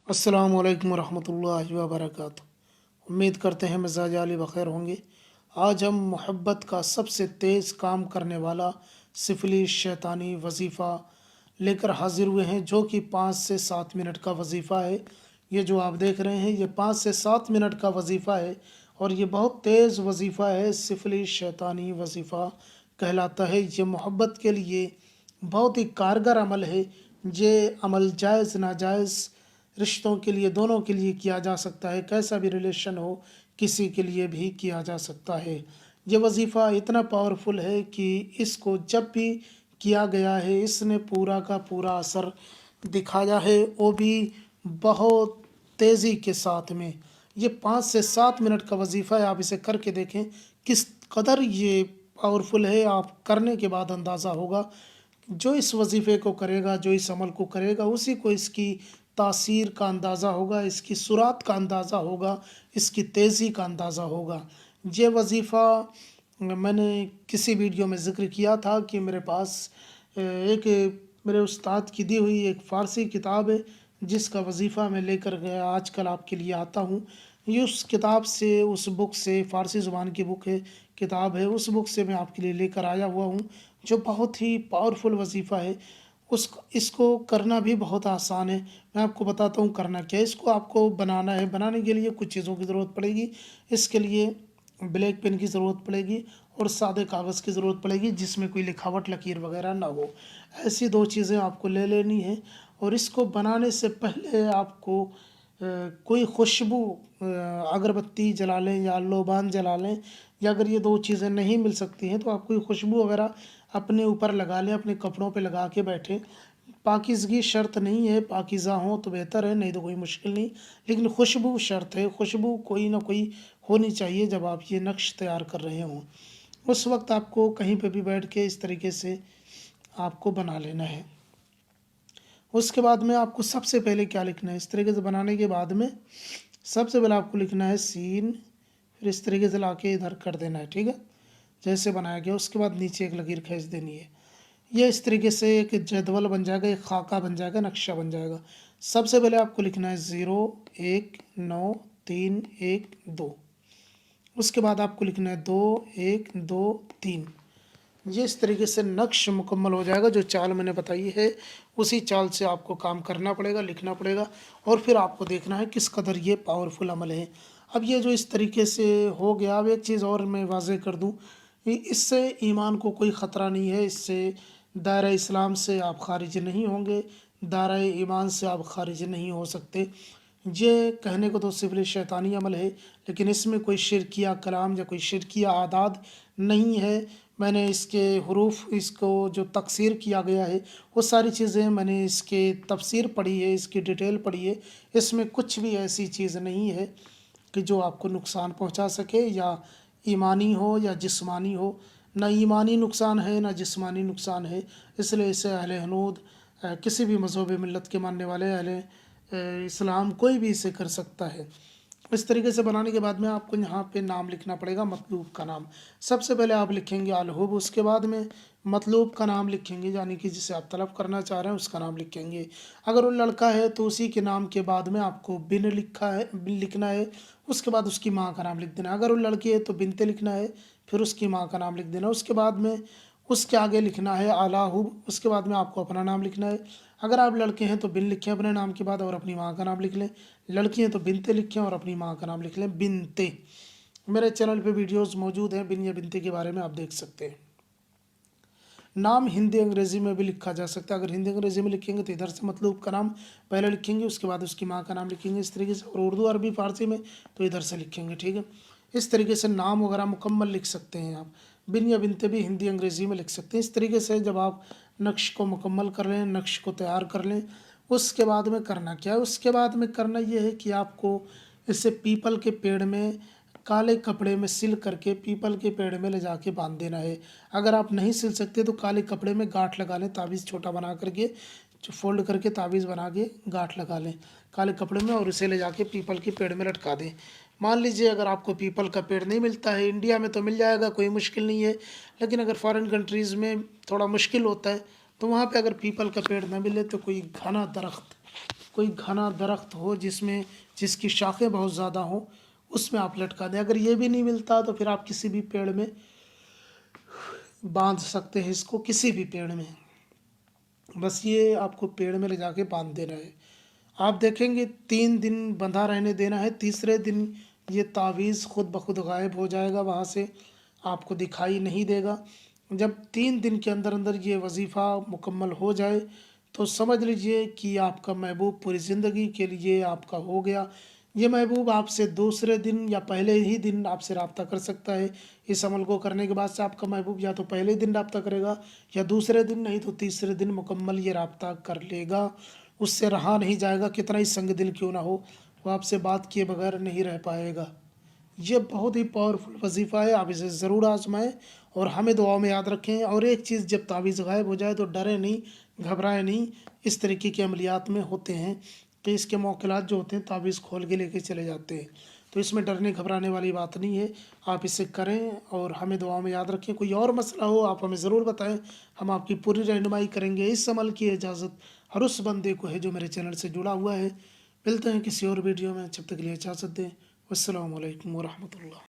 अस्सलामु अलैकुम रहमतुल्लाहि व बरकातुहू। उम्मीद करते हैं मिजाज आली बखैर होंगे। आज हम मोहब्बत का सबसे तेज़ काम करने वाला सिफली शैतानी वजीफ़ा लेकर हाजिर हुए हैं, जो कि 5 से 7 मिनट का वजीफ़ा है। ये जो आप देख रहे हैं ये 5 से 7 मिनट का वजीफ़ा है और ये बहुत तेज़ वजीफ़ा है। सिफली शैतानी वजीफ़ा कहलाता है। ये मोहब्बत के लिए बहुत ही कारगर अमल है। ये अमल जायज़ नाजायज़ रिश्तों के लिए, दोनों के लिए किया जा सकता है। कैसा भी रिलेशन हो, किसी के लिए भी किया जा सकता है। ये वजीफ़ा इतना पावरफुल है कि इसको जब भी किया गया है, इसने पूरा का पूरा असर दिखाया है, वो भी बहुत तेज़ी के साथ में। ये 5 से 7 मिनट का वजीफ़ा है। आप इसे करके देखें किस कदर ये पावरफुल है। आप करने के बाद अंदाज़ा होगा। जो इस वजीफ़े को करेगा, जो इस अमल को करेगा, उसी को इसकी तासीर का अंदाज़ा होगा, इसकी सुरात का अंदाज़ा होगा, इसकी तेज़ी का अंदाज़ा होगा। ये वजीफ़ा मैंने किसी वीडियो में ज़िक्र किया था कि मेरे पास एक मेरे उस्ताद की दी हुई एक फ़ारसी किताब है, जिसका वजीफ़ा मैं लेकर गया आजकल आपके लिए आता हूँ। ये उस किताब से, उस बुक से, फ़ारसी ज़ुबान की बुक है, किताब है, उस बुक से मैं आपके लिए लेकर आया हुआ हूँ, जो बहुत ही पावरफुल वजीफ़ा है। उस इसको करना भी बहुत आसान है। मैं आपको बताता हूँ करना क्या है। इसको आपको बनाना है। बनाने के लिए कुछ चीज़ों की ज़रूरत पड़ेगी। इसके लिए ब्लैक पेन की ज़रूरत पड़ेगी और सादे कागज़ की ज़रूरत पड़ेगी, जिसमें कोई लिखावट लकीर वगैरह ना हो। ऐसी 2 चीज़ें आपको ले लेनी है और इसको बनाने से पहले आपको कोई खुशबू, अगरबत्ती जला लें या लोबान जला लें, या अगर ये 2 चीज़ें नहीं मिल सकती हैं तो आप कोई खुशबू वगैरह अपने ऊपर लगा लें, अपने कपड़ों पे लगा के बैठें। पाकीज़गी शर्त नहीं है, पाकीज़ा हों तो बेहतर है, नहीं तो कोई मुश्किल नहीं, लेकिन खुशबू शर्त है। खुशबू कोई ना कोई होनी चाहिए जब आप ये नक्श तैयार कर रहे हों। उस वक़्त आपको कहीं पे भी बैठ के इस तरीके से आपको बना लेना है। उसके बाद में आपको सबसे पहले क्या लिखना है, इस तरीके से बनाने के बाद में सबसे पहले आपको लिखना है सीन, फिर इस तरीके से लाके इधर कर देना है, ठीक है? जैसे बनाया गया। उसके बाद नीचे एक लकीर खींच देनी है। ये इस तरीके से एक जदवल बन जाएगा, एक खाका बन जाएगा, नक्शा बन जाएगा। सबसे पहले आपको लिखना है 0 1 9 3 1 2। उसके बाद आपको लिखना है 2 1 2 3। ये इस तरीके से नक्श मुकम्मल हो जाएगा। जो चाल मैंने बताई है उसी चाल से आपको काम करना पड़ेगा, लिखना पड़ेगा और फिर आपको देखना है किस कदर ये पावरफुल अमल है। अब ये जो इस तरीके से हो गया, अब एक चीज़ और मैं वाज़ेह कर दूँ, इससे ईमान को कोई ख़तरा नहीं है। इससे दायरा इस्लाम से आप ख़ारिज नहीं होंगे, दायरा ईमान से आप ख़ारिज नहीं हो सकते। ये कहने को तो सिर्फ़ शैतानी अमल है, लेकिन इसमें कोई शिरकिया कलाम या कोई शिरकिया आदात नहीं है। मैंने इसके हुरूफ, इसको जो तकसीर किया गया है, वो सारी चीज़ें मैंने इसके तफसीर पढ़ी है, इसकी डिटेल पढ़ी है। इसमें कुछ भी ऐसी चीज़ नहीं है कि जो आपको नुकसान पहुंचा सके, या ईमानी हो या जिस्मानी हो। ना ईमानी नुकसान है, ना जिस्मानी नुकसान है। इसलिए इसे अहले हनूद, किसी भी मज़हब मिल्लत के मानने वाले, अहले इस्लाम, कोई भी इसे कर सकता है। इस तरीके से बनाने के बाद में आपको यहाँ पे नाम लिखना पड़ेगा, मतलूब का नाम। सबसे पहले आप लिखेंगे अलहुब, उसके बाद में मतलूब का नाम लिखेंगे, यानी कि जिसे आप तलब करना चाह रहे हैं उसका नाम लिखेंगे। अगर वो लड़का है तो उसी के नाम के बाद में आपको बिन लिखना है। उसके बाद उसकी माँ का नाम लिख देना। अगर वो लड़की है तो बिनते लिखना है, फिर उसकी माँ का नाम लिख देना। उसके बाद में उसके आगे लिखना है आलाहुब। उसके बाद में आपको अपना नाम लिखना है। अगर आप लड़के हैं तो बिन लिखें अपने नाम के बाद और अपनी माँ का नाम लिख लें। लड़की हैं तो बिनते लिखें और अपनी माँ का नाम लिख लें, बिनते। मेरे चैनल पे वीडियोस मौजूद हैं बिन या बिनते के बारे में, आप देख सकते हैं। नाम हिंदी अंग्रेज़ी में भी लिखा जा सकता है। अगर हिंदी अंग्रेज़ी में लिखेंगे तो इधर से मतलूब का नाम पहले लिखेंगे, उसके बाद उसकी माँ का नाम लिखेंगे इस तरीके से। और उर्दू अरबी फ़ारसी में तो इधर से लिखेंगे, ठीक है? इस तरीके से नाम वगैरह मुकम्मल लिख सकते हैं आप। बिन या बिनते भी हिंदी अंग्रेज़ी में लिख सकते हैं। इस तरीके से जब आप नक्श को मुकम्मल कर लें, नक्श को तैयार कर लें, उसके बाद में करना क्या है? उसके बाद में करना ये है कि आपको इसे पीपल के पेड़ में काले कपड़े में सिल करके पीपल के पेड़ में ले जाके बांध देना है। अगर आप नहीं सिल सकते तो काले कपड़े में गांठ लगा लें, ताबीज़ छोटा बना करके, जो फोल्ड करके ताबीज़ बना के गांठ लगा लें काले कपड़े में और उसे ले जाके पीपल के पेड़ में लटका दें। मान लीजिए अगर आपको पीपल का पेड़ नहीं मिलता है, इंडिया में तो मिल जाएगा, कोई मुश्किल नहीं है, लेकिन अगर फॉरेन कंट्रीज़ में थोड़ा मुश्किल होता है, तो वहाँ पे अगर पीपल का पेड़ ना मिले तो कोई घना दरख्त, کوئی گھنا درخت ہو جس کی شاخیں بہت زیادہ ہوں، اس میں آپ لٹکا دیں۔ اگر یہ بھی نہیں ملتا تو پھر آپ کسی بھی پیڑ میں باندھ سکتے ہیں اس کو، کسی بھی پیڑ میں، بس یہ آپ کو پیڑ میں لے جا کے باندھ دینا ہے۔ آپ دیکھیں گے 3 دن بندھا رہنے دینا ہے، تیسرے دن یہ تعویذ خود بخود غائب ہو جائے گا، وہاں سے آپ کو دکھائی نہیں دے گا۔ جب 3 دن کے اندر اندر یہ وظیفہ مکمل ہو جائے تو سمجھ لیجئے کہ آپ کا محبوب پوری زندگی کے لیے آپ کا ہو گیا۔ یہ محبوب آپ سے دوسرے دن یا پہلے ہی دن آپ سے رابطہ کر سکتا ہے۔ اس عمل کو کرنے کے بعد سے آپ کا محبوب یا تو پہلے دن رابطہ کرے گا یا دوسرے دن، نہیں تو تیسرے دن مکمل یہ رابطہ کر لے گا، اس سے رہا نہیں جائے گا، کتنا ہی سنگ دل کیوں نہ ہو، وہ آپ سے بات کیے بغیر نہیں رہ پائے گا۔ یہ بہت ہی پاورفل وظیفہ ہے، آپ اسے ضرور آزمائیں اور ہمیں دعاؤں میں یاد رکھیں۔ اور ایک چیز، جب تعویذ غائب ہو جائے تو ڈرے نہیں، گھبرائے نہیں۔ اس طریقے کے عملیات میں ہوتے ہیں کہ اس کے موکلات جو ہوتے ہیں تعویذ کھول کے لے کے چلے جاتے ہیں، تو اس میں ڈرنے گھبرانے والی بات نہیں ہے، آپ اسے کریں اور ہمیں دعاؤں میں یاد رکھیں۔ کوئی اور مسئلہ ہو آپ ہمیں ضرور بتائیں، ہم آپ کی پوری رہنمائی کریں گے۔ اس عمل کی اجازت ہر اس بندے کو ہے جو میرے چینل سے جڑا ہوا ہے۔ ملتے ہیں کسی اور ویڈیو میں، جب تک کے لیے اجازت دیں۔ والسلام علیکم ورحمۃ اللہ۔